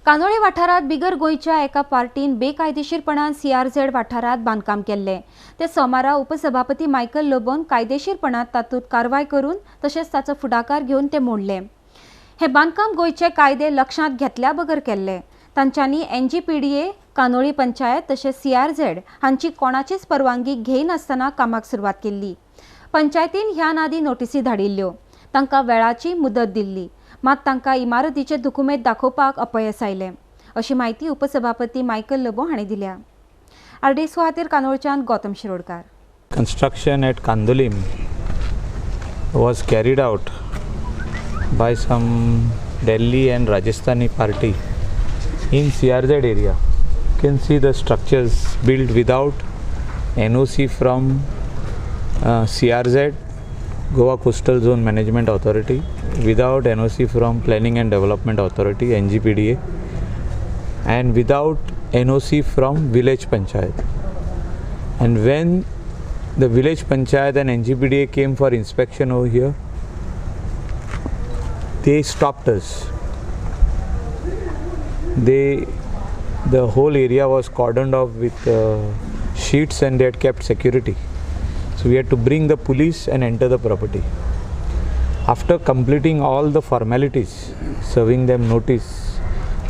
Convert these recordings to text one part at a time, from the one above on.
कांदोळी वाठारात बिगर गोंयच्या एका पार्टीन बेकायदेशीरपणान CRZ वाठारात बांदकाम केल्ले ते सोमारा उपसभापती मायकल लोबोन कायदेशीरपणात तातूंत कारवाय करून तशेंच ताचो फुडाकार घेवन ते मोडले। हे बांदकाम गोंयचे कायदे लक्षांत घेतल्या बगर केल्ले। तांच्यांनी NGPDA, कांदोळी पंचायत तशेंच CRZ हांची कोणाचीच परवानगी घेयनासतना कामाक सुरवात केल्ली। पंचायतीन ह्या नादी नोटीसी धाडिल्ल्यो, तांकां वेळाची मुदत दिल्ली, मात तांकां इमारतीचे दुकुमेंत दाखोवपाक अपयस आयले, अशी माहिती उपसभापती मायकल लोबो हांणी दिल्या। RDXGOA खातीर कांदोळच्यान Gautam Shirodkar. Construction at Candolim was carried out by some Delhi and Rajasthani party in CRZ area. You can see the structures built without NOC from CRZ, Goa Coastal Zone Management Authority, without NOC from Planning and Development Authority, NGPDA, and without NOC from Village Panchayat. And when the Village Panchayat and NGPDA came for inspection over here, they stopped us. The whole area was cordoned off with sheets and they had kept security. So we had to bring the police and enter the property. After completing all the formalities, serving them notice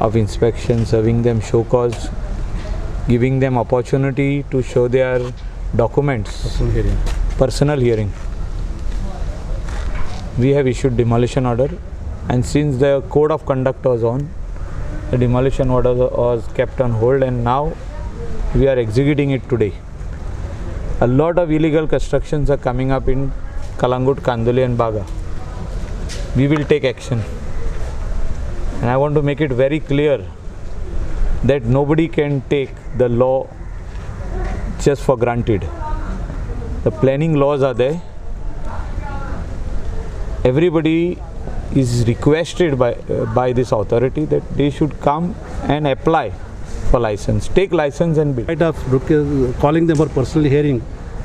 of inspection, serving them show cause, giving them opportunity to show their documents, personal hearing, we have issued demolition order, and since the code of conduct was on, the demolition order was kept on hold, and now we are executing it today. A lot of illegal constructions are coming up in Kalangut, Kandoli and Baga. We will take action, and I want to make it very clear that nobody can take the law just for granted. The planning laws are there. Everybody is requested by this authority that they should come and apply for license, take license and build. Right of calling them for personal hearing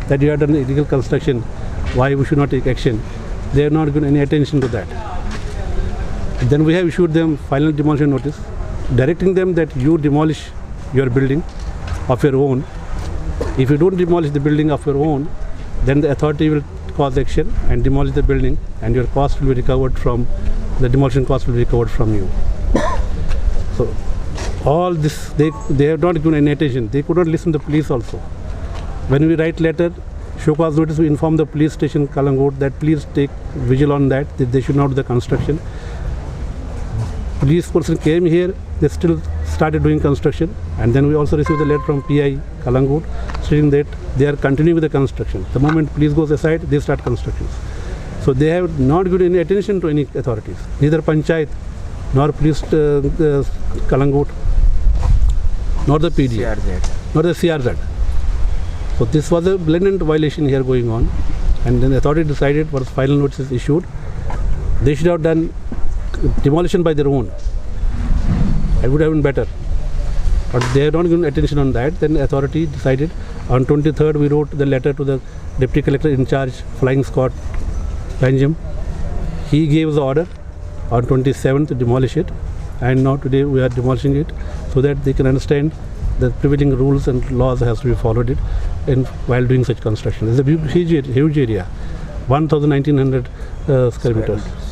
that you have done illegal construction, why we should not take action. They have not given any attention to that. Then we have issued them final demolition notice, directing them that you demolish your building of your own. If you don't demolish the building of your own, then the authority will cause action and demolish the building, and your cost will be recovered from the demolition cost will be recovered from you. So all this they have not given any attention. They could not listen to the police also. When we write letter, show cause notice, we inform the police station Kalangut that please take vigil on that they should not do the construction. Police person came here, they still started doing construction, and then we also received a letter from PI Kalangut stating that they are continuing with the construction. The moment police goes aside, they start construction. So they have not given any attention to any authorities, neither Panchayat nor police Kalangut, nor the PD, nor the CRZ. So this was a blatant violation here going on, and then the authority decided once final notice is issued, they should have done demolition by their own. It would have been better, but they have not given attention on that. Then the authority decided. On 23rd, we wrote the letter to the deputy collector in charge, Flying Scott Benjamin. He gave the order on 27th to demolish it, and now today we are demolishing it so that they can understand the prevailing rules and laws has to be followed while doing such construction. It's a huge area, 1,1900 square meters.